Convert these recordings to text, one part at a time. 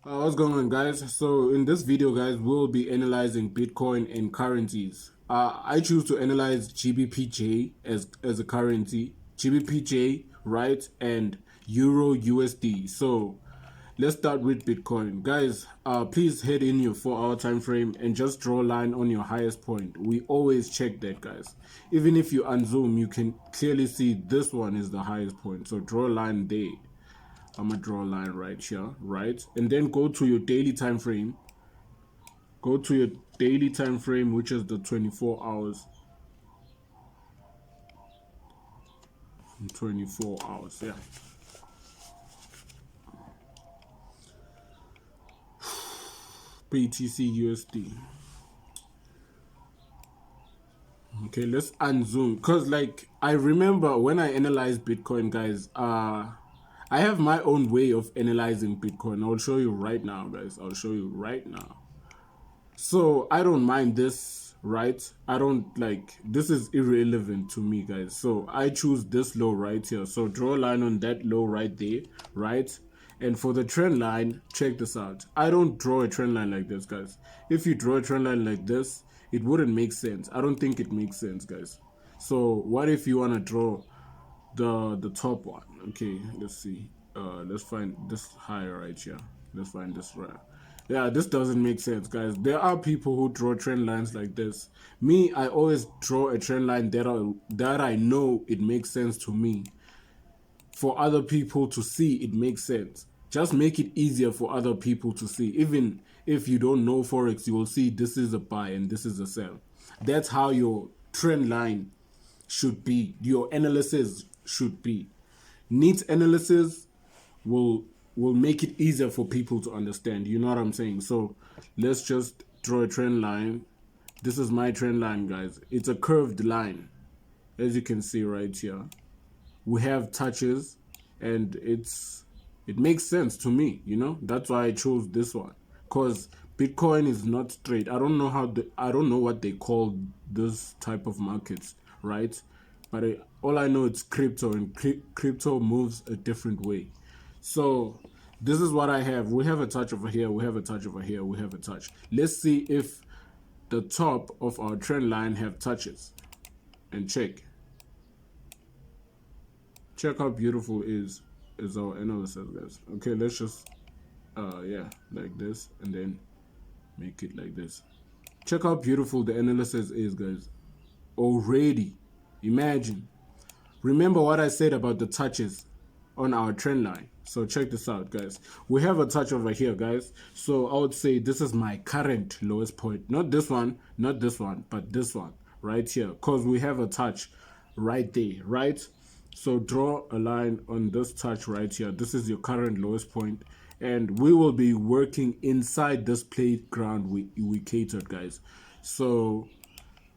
What's going on, guys? So in this video, guys, we'll be analyzing Bitcoin and currencies. I choose to analyze GBPJ as a currency, GBPJ, right, and Euro USD. So let's start with Bitcoin, guys. Please head in your 4-hour time frame and just draw a line on your highest point. We always check that, guys. Even if you unzoom, you can clearly see this one is the highest point. So draw a line there. I'm gonna draw a line right here, right? And then go to your daily time frame. Go to your daily time frame, which is the 24 hours. 24 hours, yeah. BTCUSD. Okay, let's unzoom. Cause like I remember when I analyzed Bitcoin, guys, I have my own way of analyzing Bitcoin. I'll show you right now, guys. I'll show you right now. So I don't mind this, right? I don't like, this is irrelevant to me, guys. So I choose this low right here. So draw a line on that low right there, right? And for the trend line, check this out. I don't draw a trend line like this, guys. If you draw a trend line like this, it wouldn't make sense. I don't think it makes sense, guys. So what if you want to draw the top one? Okay, let's see. Let's find this high right here. Let's find this right. Yeah, this doesn't make sense, guys. There are people who draw trend lines like this. Me, I always draw a trend line that I know it makes sense to me. For other people to see, it makes sense. Just make it easier for other people to see. Even if you don't know Forex, you will see this is a buy and this is a sell. That's how your trend line should be. Your analysis should be. Neat analysis will make it easier for people to understand. You know what I'm saying? So let's just draw a trend line. This is my trend line, guys. It's a curved line, as you can see right here. We have touches, and it makes sense to me. You know, that's why I chose this one, because Bitcoin is not straight. I don't know I don't know what they call this type of markets, right? But all I know it's crypto, and crypto moves a different way. So this is what I have. We have a touch over here. We have a touch over here. We have a touch. Let's see if the top of our trend line have touches, and check how beautiful is our analysis, guys. Okay, let's just yeah, like this, and then make it like this. Check how beautiful the analysis is, guys. Already, imagine. Remember what I said about the touches on our trend line. So check this out, guys. We have a touch over here, guys. So I would say this is my current lowest point. Not this one, not this one, but this one right here, because we have a touch right there, right? So draw a line on this touch right here. This is your current lowest point, and we will be working inside this playground we catered, guys. So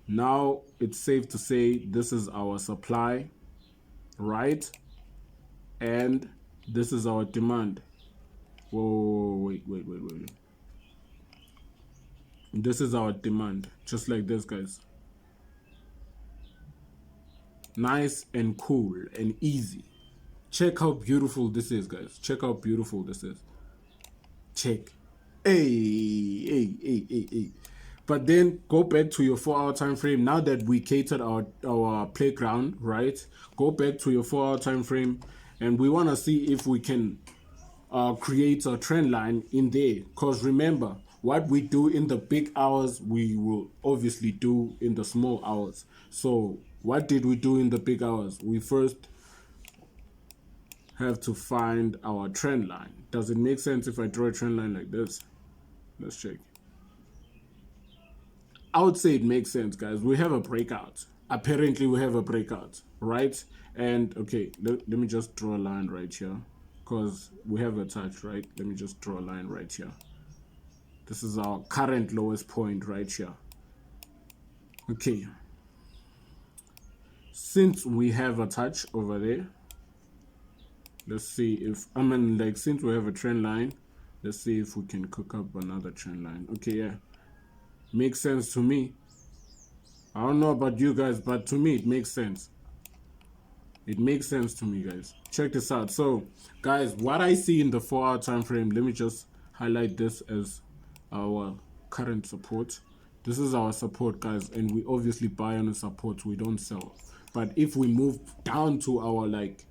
now it's safe to say this is our supply, right? And this is our demand. Whoa, wait. This is our demand, just like this, guys. Nice and cool and easy. Check how beautiful this is, guys. Check how beautiful this is. Check. Hey. But then go back to your 4-hour time frame. Now that we catered our playground, right? Go back to your 4-hour time frame, and we want to see if we can create a trend line in there. Because remember, what we do in the big hours, we will obviously do in the small hours. So what did we do in the big hours? We first have to find our trend line. Does it make sense if I draw a trend line like this? Let's check. I would say it makes sense, guys. We have a breakout. Apparently we have a breakout, right? And okay, let me just draw a line right here, because we have a touch, right? Let me just draw a line right here. This is our current lowest point right here. Okay, since we have a touch over there, let's see if, since we have a trend line, let's see if we can cook up another trend line. Okay, yeah, makes sense to me. I don't know about you guys, but to me it makes sense. It makes sense to me, guys. Check this out. So guys, what I see in the 4-hour time frame, let me just highlight this as our current support. This is our support, guys, and we obviously buy on the support, we don't sell. But if we move down to our like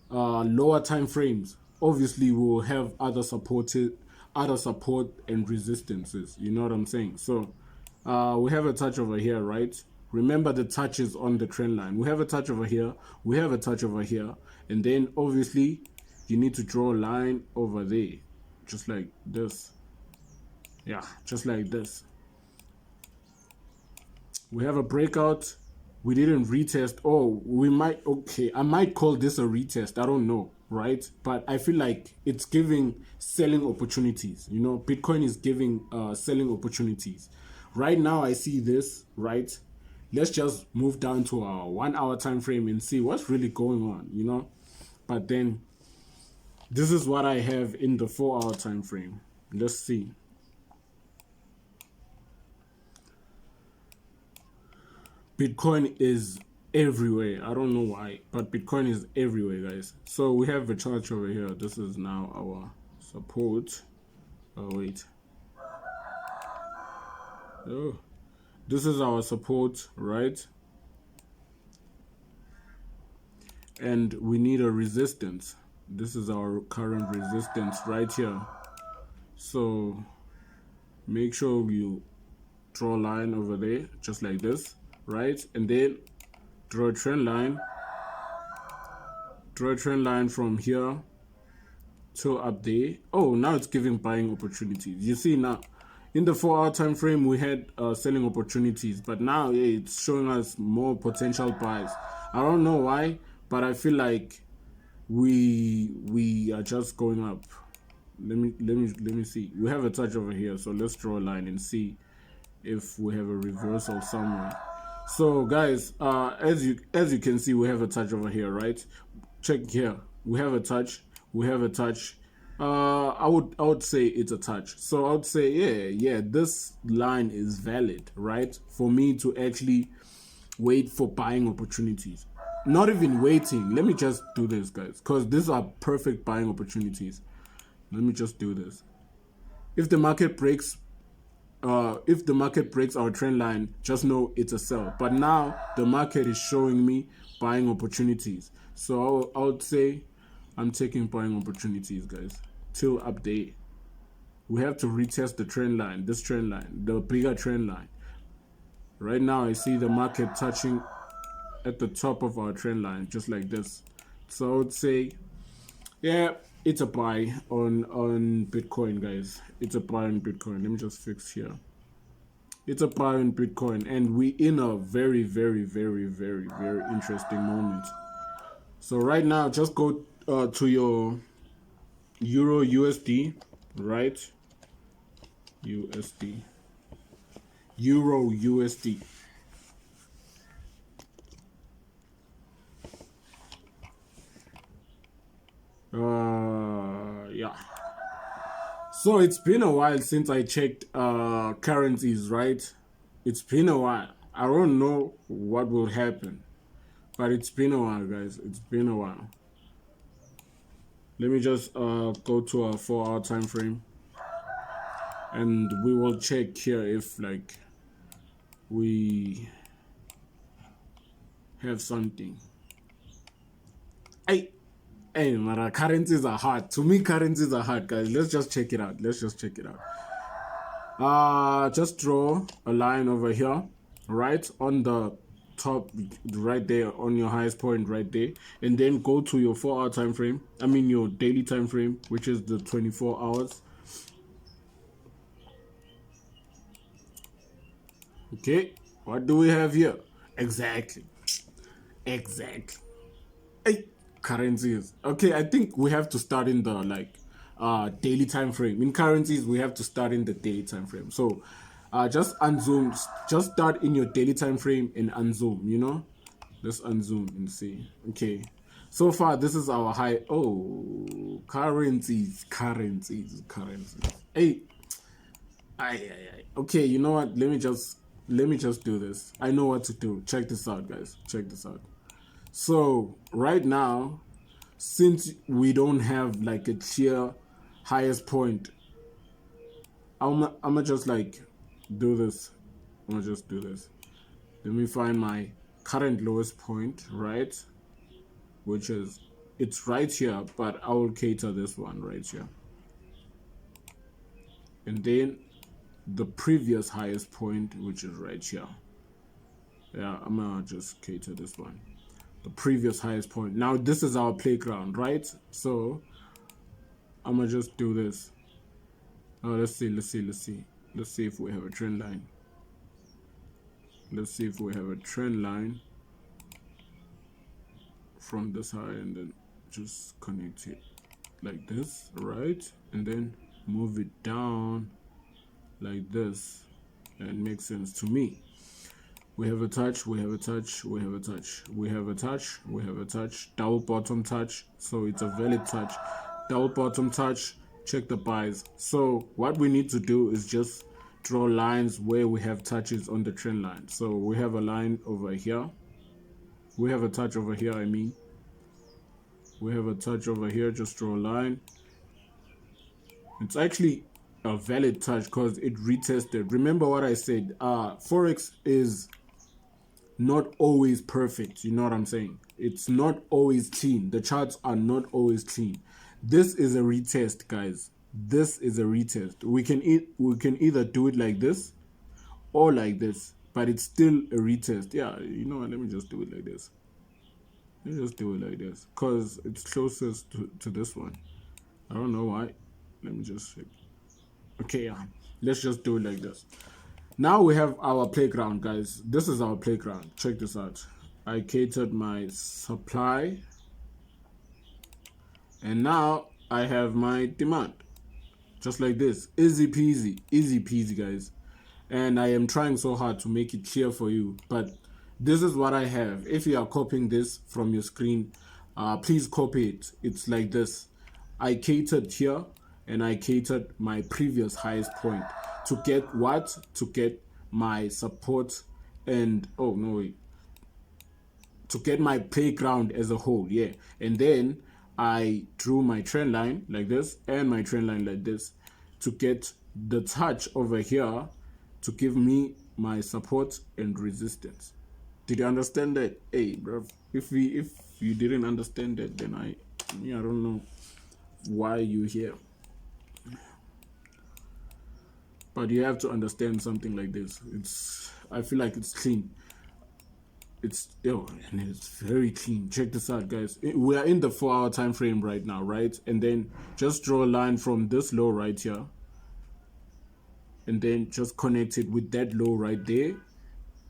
lower time frames, obviously we'll have other support and resistances, you know what I'm saying? So we have a touch over here, right? Remember the touch is on the trend line. We have a touch over here, we have a touch over here, and then obviously you need to draw a line over there, just like this. Yeah, just like this. We have a breakout. We didn't retest. Oh, we might, okay, I might call this a retest, I don't know, right? But I feel like it's giving selling opportunities. You know, Bitcoin is giving selling opportunities. Right now I see this, right? Let's just move down to our 1 hour time frame and see what's really going on, you know? But then this is what I have in the 4 hour time frame. Let's see. Bitcoin is everywhere. I don't know why, but Bitcoin is everywhere, guys. So we have a chart over here. This is now our support. Oh, wait. Oh, this is our support, right? And we need a resistance. This is our current resistance right here. So make sure you draw a line over there, just like this, right? And then draw a trend line from here to up there. Oh, now it's giving buying opportunities. You see now in the 4 hour time frame we had selling opportunities, but now it's showing us more potential buys. I don't know why, but I feel like we are just going up. Let me see. We have a touch over here, so let's draw a line and see if we have a reversal somewhere. So guys, as you can see, we have a touch over here, right? Check here. We have a touch. I would say it's a touch. So I would say yeah, this line is valid, right? For me to actually wait for buying opportunities. Not even waiting. Let me just do this, guys, because these are perfect buying opportunities. Let me just do this. If the market breaks our trend line, just know it's a sell. But now the market is showing me buying opportunities. So I would say I'm taking buying opportunities, guys, till update. We have to retest the trend line, this trend line, the bigger trend line. Right now I see the market touching at the top of our trend line, just like this. So I would say, yeah, it's a buy on Bitcoin, guys. It's a buy on Bitcoin. Let me just fix here. It's a buy on Bitcoin, and we in a very, very, very, very, very interesting moment. So right now, just go to your Euro USD, right? USD. Euro USD. Yeah. So it's been a while since I checked currencies, right? It's been a while. I don't know what will happen, but it's been a while, guys. It's been a while. Let me just go to our 4 hour time frame, and we will check here if like we have something. Hey, man, currencies are hard. To me, currencies are hard, guys. Let's just check it out. Just draw a line over here, right on the top, right there on your highest point, right there, and then go to your 4 hour time frame. I mean your daily time frame, which is the 24 hours. Okay, what do we have here? Exactly. Hey, currencies. Okay, I think we have to start in the like daily time frame. In currencies, we have to start in the daily time frame. So just unzoom, just start in your daily time frame and unzoom, you know. Let's unzoom and see. Okay, so far this is our high. Oh, currencies. Hey, okay, you know what, let me just do this. I know what to do. Check this out, guys. Check this out. So right now, since we don't have like a clear highest point I'm just like do this. I'm gonna just do this. Let me find my current lowest point, right? Which is, it's right here, but I will cater this one right here. And then the previous highest point, which is right here. Yeah, I'm gonna just cater this one. The previous highest point. Now this is our playground, right? So I'm gonna just do this. Oh, let's see. Let's see if we have a trend line. Let's see if we have a trend line from this high, and then just connect it like this, right? And then move it down like this, and makes sense to me. We have a touch, we have a touch, we have a touch, we have a touch, we have a touch, double bottom touch, so it's a valid touch. Double bottom touch, check the buys. So what we need to do is just draw lines where we have touches on the trend line. So we have a line over here. We have a touch over here, I mean. We have a touch over here, just draw a line. It's actually a valid touch because it retested. Remember what I said, Forex is not always perfect, you know what I'm saying? It's not always clean. The charts are not always clean. This is a retest, guys. This is a retest. We can either do it like this or like this, but it's still a retest. Yeah, you know what, let me just do it like this. Let me just do it like this because it's closest to this one. I don't know why. Let me just check. Okay, yeah, let's just do it like this. Now we have our playground, guys. This is our playground. Check this out. I catered my supply, and now I have my demand. Just like this. Easy peasy, guys. And I am trying so hard to make it clear for you, but this is what I have. If you are copying this from your screen, please copy it. It's like this. I catered here, and I catered my previous highest point to get what? To get my support and, oh no wait, to get my playground as a whole, yeah. And then I drew my trend line like this and my trend line like this to get the touch over here to give me my support and resistance. Did you understand that? Hey, bro, if you didn't understand that, then I don't know why you're here. But you have to understand something like this. I feel like it's clean. And it's very clean. Check this out, guys. We are in the 4-hour time frame right now, right? And then just draw a line from this low right here, and then just connect it with that low right there,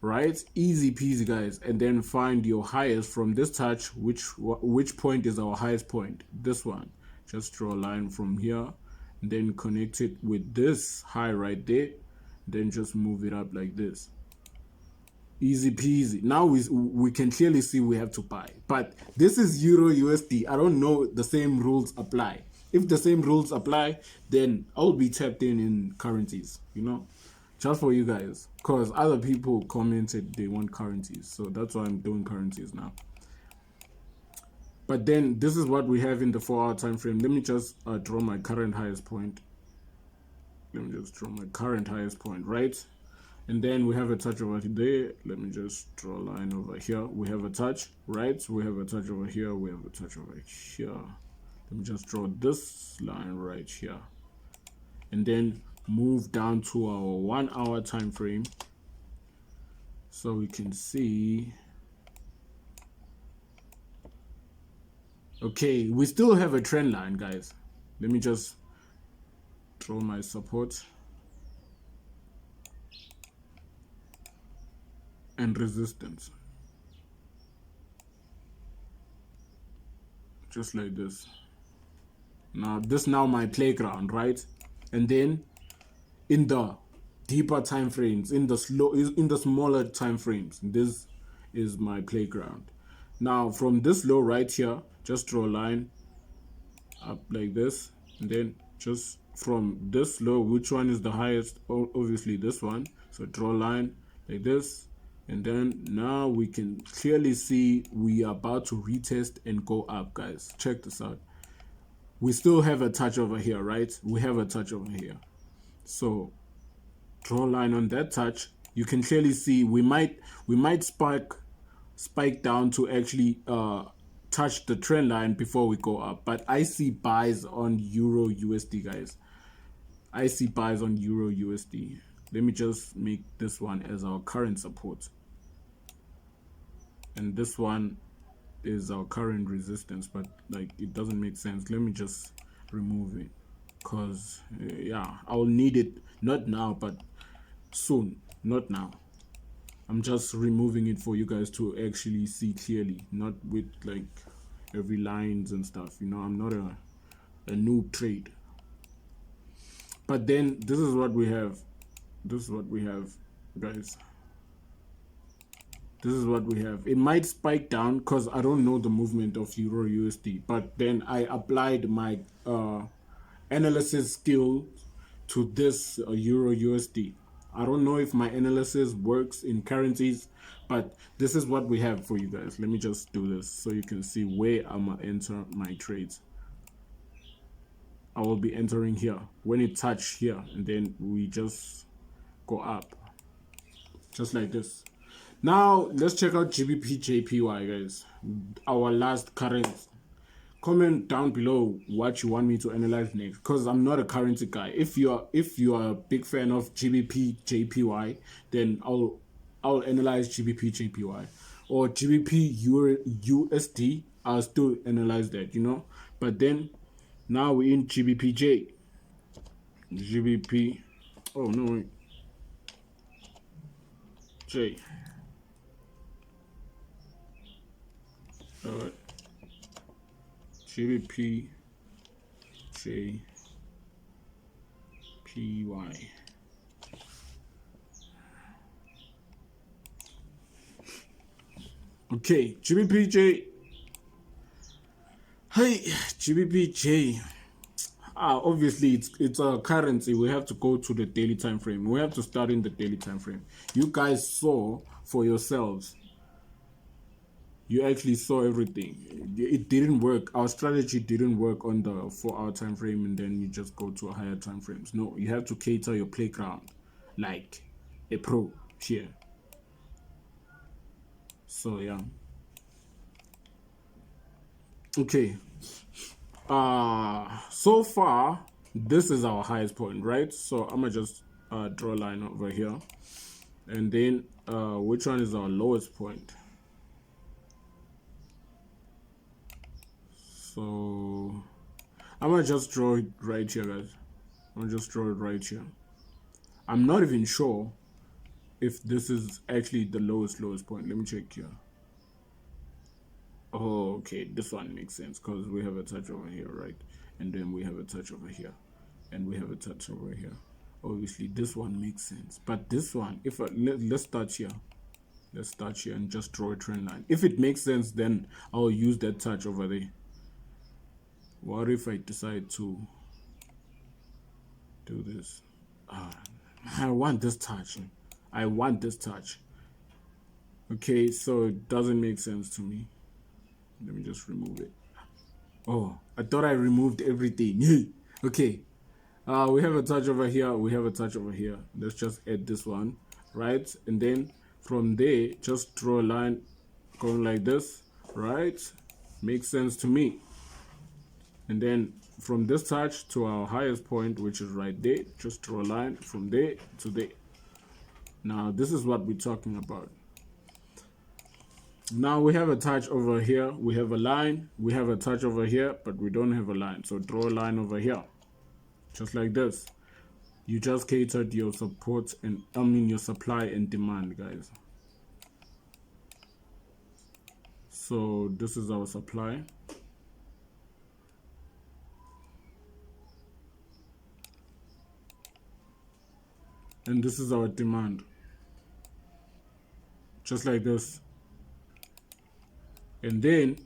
right? Easy peasy, guys. And then find your highest from this touch. Which point is our highest point? This one. Just draw a line from here, and then connect it with this high right there, then just move it up like this. Easy peasy. Now we can clearly see we have to buy, but this is Euro USD. I don't know the same rules apply. If the same rules apply, then I'll be tapped in currencies, you know, just for you guys, because other people commented they want currencies, so that's why I'm doing currencies now. But then this is what we have in the 4-hour time frame. Let me just draw my current highest point. Let me just draw my current highest point, right? And then we have a touch over there. Let me just draw a line over here. We have a touch, right? We have a touch over here. We have a touch over here. Let me just draw this line right here. And then move down to our 1-hour time frame so we can see. Okay, we still have a trend line, guys. Let me just draw my support and resistance, just like this. Now this now my playground, right? And then in the deeper time frames, in the smaller time frames, this is my playground. Now from this low right here, just draw a line up like this, and then just from this low, which one is the highest? Obviously this one. So draw a line like this, and then now we can clearly see we are about to retest and go up, guys. Check this out. We still have a touch over here, right? We have a touch over here. So draw a line on that touch. You can clearly see we might spike down to actually touch the trend line before we go up. But I see buys on Euro USD, guys. I see buys on Euro USD. Let me just make this one as our current support, and this one is our current resistance, but like it doesn't make sense. Let me just remove it, because yeah, I'll need it, not now but soon, not now. I'm just removing it for you guys to actually see clearly, not with like every lines and stuff. You know, I'm not a noob trade. But then this is what we have. This is what we have, guys. This is what we have. It might spike down because I don't know the movement of Euro USD, but then I applied my analysis skill to this Euro USD. I don't know if my analysis works in currencies, but this is what we have for you guys. Let me just do this so you can see where I'm gonna enter my trades. I will be entering here when it touch here, and then we just go up just like this. Now let's check out GBP JPY, guys, our last currency. Comment down below what you want me to analyze next, because I'm not a currency guy. If you are a big fan of GBP JPY, then I'll analyze GBP JPY, or GBP USD. I'll still analyze that, you know. But then now we're in GBPJ. GBP. Oh no, wait. J. Alright. GBP JPY. Okay, GBPJ. Hey, GBPJ. Obviously it's a currency. We have to go to the daily time frame. We have to start in the daily time frame. You guys saw for yourselves. You actually saw everything. It didn't work. Our strategy didn't work on the 4-hour time frame, and then you just go to a higher time frames. No, you have to cater your playground like a pro here. So yeah. Okay. So far this is our highest point, right? So I'm gonna just draw a line over here, and then which one is our lowest point? So I'm gonna just draw it right here, guys. I'm gonna just draw it right here. I'm not even sure if this is actually the lowest point. Let me check here. Oh, okay, this one makes sense because we have a touch over here, right? And then we have a touch over here, and we have a touch over here. Obviously this one makes sense, but this one, if let's start here. Let's start here and just draw a trend line. If it makes sense, then I'll use that touch over there. What if I decide to do this? I want this touch. I want this touch. Okay, so it doesn't make sense to me. Let me just remove it. Oh, I thought I removed everything. Okay. We have a touch over here. We have a touch over here. Let's just add this one, right? And then from there, just draw a line going like this, right? Makes sense to me. And then from this touch to our highest point, which is right there, just draw a line from there to there. Now this is what we're talking about. Now we have a touch over here, we have a line, we have a touch over here, but we don't have a line. So draw a line over here, just like this. You just catered your support and your supply and demand, guys. So this is our supply. And this is our demand. Just like this. And then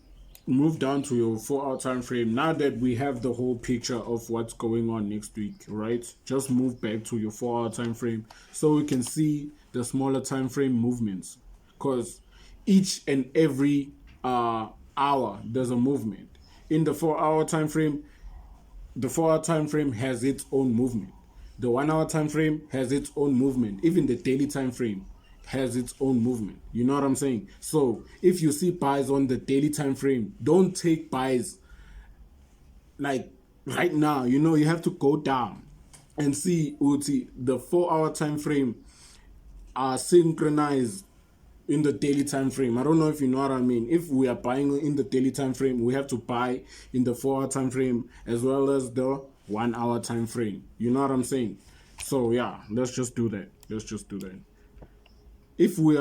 move down to your 4-hour time frame. Now that we have the whole picture of what's going on next week, right? Just move back to your 4-hour time frame so we can see the smaller time frame movements. Because each and every hour there's a movement. In the 4-hour time frame, the 4-hour time frame has its own movement. The 1 hour time frame has its own movement. Even the daily time frame has its own movement. You know what I'm saying? So if you see buys on the daily time frame, don't take buys like right now. You know, you have to go down and see Uti, the 4 hour time frame are synchronized in the daily time frame. I don't know if you know what I mean. If we are buying in the daily time frame, we have to buy in the 4 hour time frame as well as the 1 hour time frame. You know what I'm saying? So yeah, let's just do that. Let's just do that. If we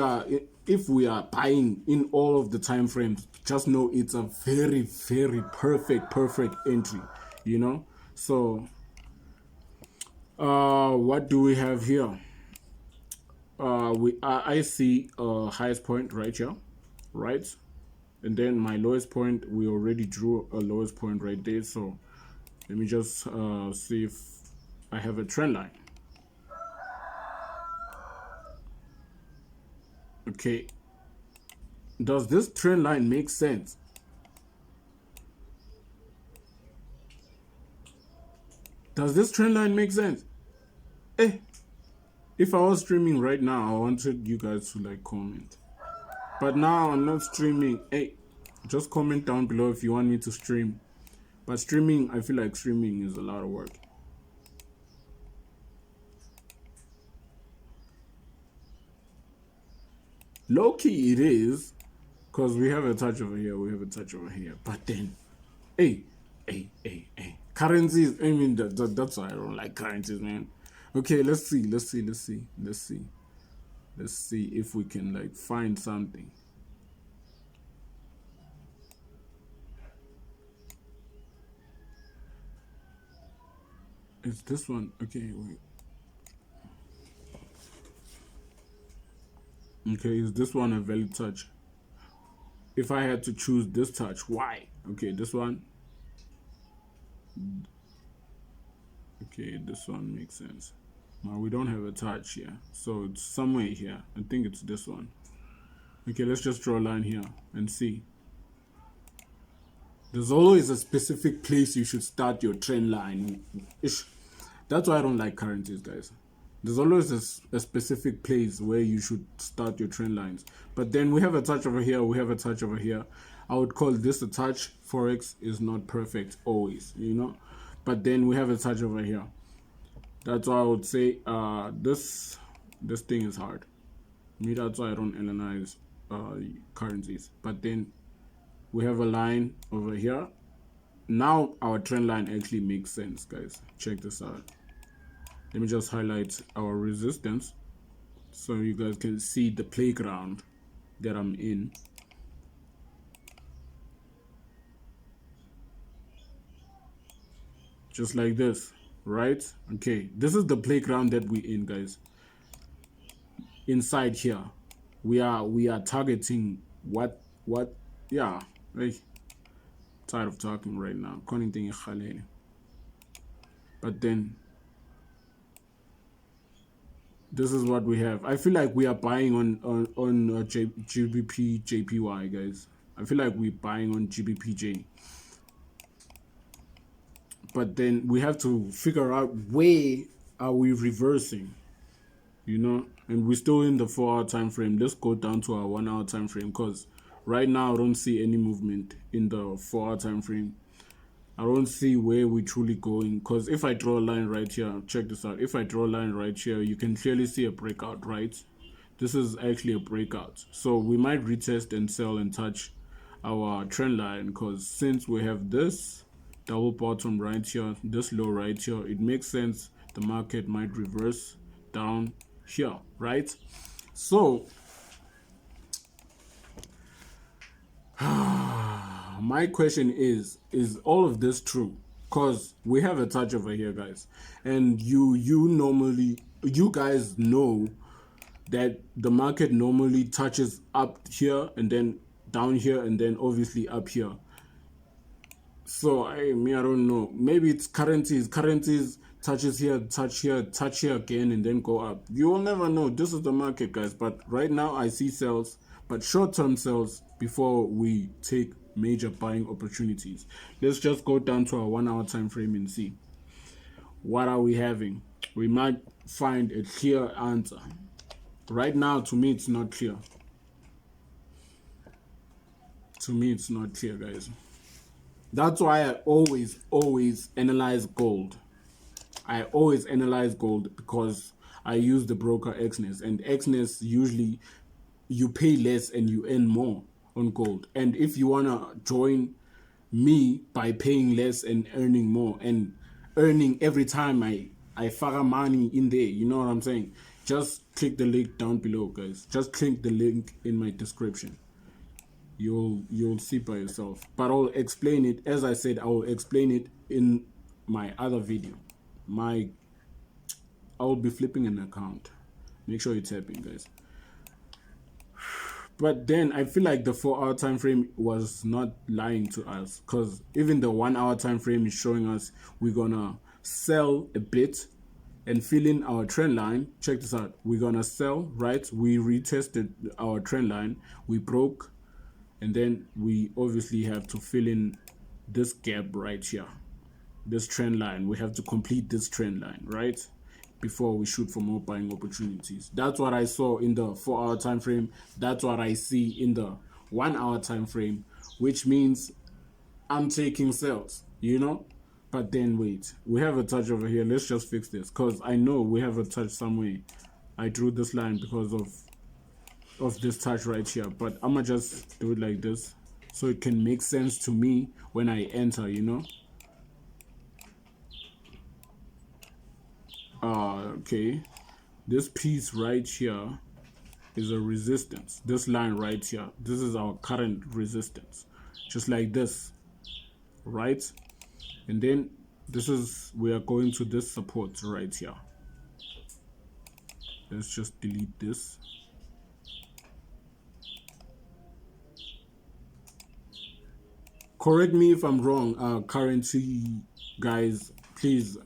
are buying in all of the time frames, just know it's a very, very perfect entry. You know? So what do we have here? I see highest point right here, right? And then my lowest point, we already drew a lowest point right there. So let me just see if I have a trend line. Okay, does this trend line make sense? Does this trend line make sense? If I was streaming right now, I wanted you guys to like comment, but now I'm not streaming. Just comment down below if you want me to stream. But streaming, I feel like streaming is a lot of work. Low key it is, because we have a touch over here, we have a touch over here. But then, hey, currencies, I mean, that's why I don't like currencies, man. Okay, let's see if we can like find something. It's this one. Okay, wait. Okay, is this one a valid touch? If I had to choose this touch, why? Okay, this one. Okay, this one makes sense. Now we don't have a touch here, so it's somewhere here. I think it's this one. Okay, let's just draw a line here and see. There's always a specific place you should start your trend line. That's why I don't like currencies, guys. There's always a specific place where you should start your trend lines. But then we have a touch over here, we have a touch over here. I would call this a touch. Forex is not perfect always, you know. But then we have a touch over here. That's why I would say this thing is hard. Me, that's why I don't analyze currencies. But then we have a line over here. Now our trend line actually makes sense, guys. Check this out. Let me just highlight our resistance so you guys can see the playground that I'm in. Just like this, right? Okay, this is the playground that we're in, guys. Inside here, we are targeting what yeah. Hey, tired of talking right now. But then this is what we have. I feel like we are buying on GBP JPY, guys. I feel like we're buying on GBPJ. But then we have to figure out where are we reversing, you know? And we're still in the 4 hour time frame. Let's go down to our 1 hour time frame, because right now I don't see any movement in the 4 hour time frame. I don't see where we're truly going, because if I draw a line right here, check this out. If I draw a line right here, you can clearly see a breakout, right? This is actually a breakout. So we might retest and sell and touch our trend line, because since we have this double bottom right here, this low right here, it makes sense the market might reverse down here, right? So my question is all of this true? Because we have a touch over here, guys, and you guys know that the market normally touches up here and then down here and then obviously up here. So I don't know, maybe it's currencies touches here, touch here again, and then go up. You will never know. This is the market, guys. But right now I see sells, but short-term sells before we take major buying opportunities. Let's just go down to our 1 hour time frame and see what are we having. we might find a clear answer. Right now, to me, it's not clear. To me, it's not clear, guys. That's why I always analyze gold. I always analyze gold because I use the broker Xness, and Xness usually you pay less and you earn more on gold. And if you wanna join me by paying less and earning more, and earning every time I fire money in there, you know what I'm saying? Just click the link down below, guys. Just click the link in my description. You'll see by yourself. But I'll explain it, as I said, I will explain it in my other video. I'll be flipping an account. Make sure you're tapping, guys. But then I feel like the 4-hour time frame was not lying to us, because even the 1-hour time frame is showing us we're gonna sell a bit and fill in our trend line. Check this out. We're gonna sell, right? We retested our trend line, we broke, and then we obviously have to fill in this gap right here, this trend line. We have to complete this trend line, right, before we shoot for more buying opportunities. That's what I saw in the 4-hour time frame. That's what I see in the 1-hour time frame, which means I'm taking sales, you know. But then wait, we have a touch over here. Let's just fix this, because I know we have a touch somewhere. I drew this line because of this touch right here, but I'm gonna just do it like this so it can make sense to me when I enter, you know. Okay, this piece right here is a resistance. This line right here, this is our current resistance, just like this, right? And then this is, we are going to this support right here. Let's just delete this. Correct me if I'm wrong, currency guys, please.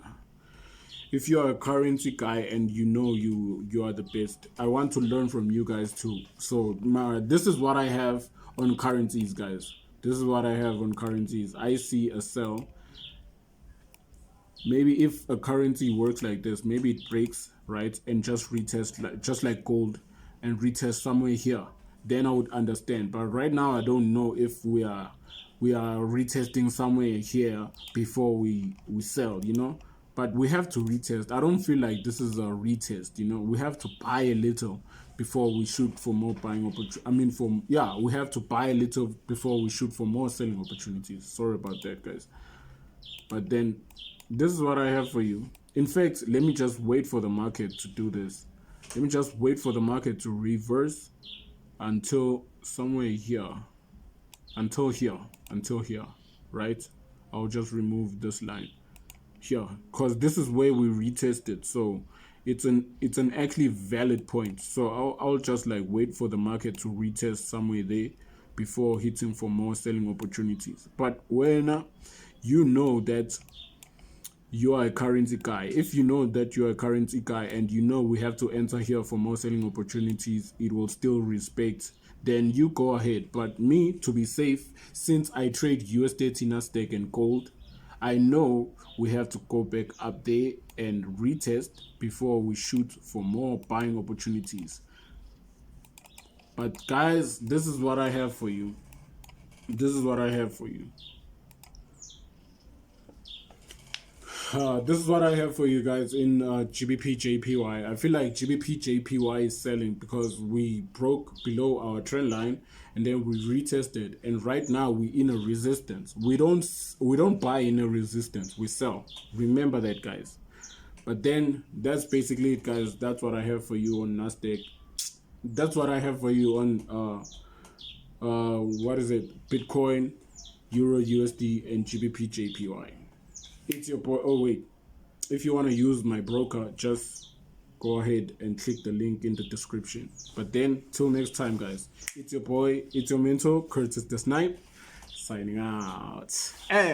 If you're a currency guy and you know you are the best, I want to learn from you guys too. So this is what I have on currencies, guys. This is what I have on currencies. I see a sell. Maybe if a currency works like this, maybe it breaks, right, and just retest, just like gold, and retest somewhere here, then I would understand. But right now, I don't know if we are retesting somewhere here before we sell, you know. But we have to retest. I don't feel like this is a retest, you know. We have to buy a little before we shoot for more buying opportunities. We have to buy a little before we shoot for more selling opportunities. Sorry about that, guys. But then this is what I have for you. In fact, let me just wait for the market to do this. Let me just wait for the market to reverse until somewhere here, until here, right? I'll just remove this line here, because this is where we retested, so it's an actually valid point. So I'll just like wait for the market to retest somewhere there before hitting for more selling opportunities. But when you know that you are a currency guy, if you know that you're a currency guy and you know we have to enter here for more selling opportunities, it will still respect, then you go ahead. But me, to be safe, since I trade USD, NASDAQ and gold, I know we have to go back up there and retest before we shoot for more buying opportunities. But guys, this is what I have for you. This is what I have for you. This is what I have for you guys in GBP JPY. I feel like GBP JPY is selling because we broke below our trend line and then we retested, and right now we're in a resistance. We don't buy in a resistance, we sell. Remember that, guys. But then that's basically it, guys. That's what I have for you on NASDAQ. That's what I have for you on what is it? Bitcoin, EURUSD, and GBP JPY. It's your boy. Oh wait, if you want to use my broker, just go ahead and click the link in the description. But then till next time, guys, it's your boy, it's your mentor Curtis the Snipe, signing out. Hey.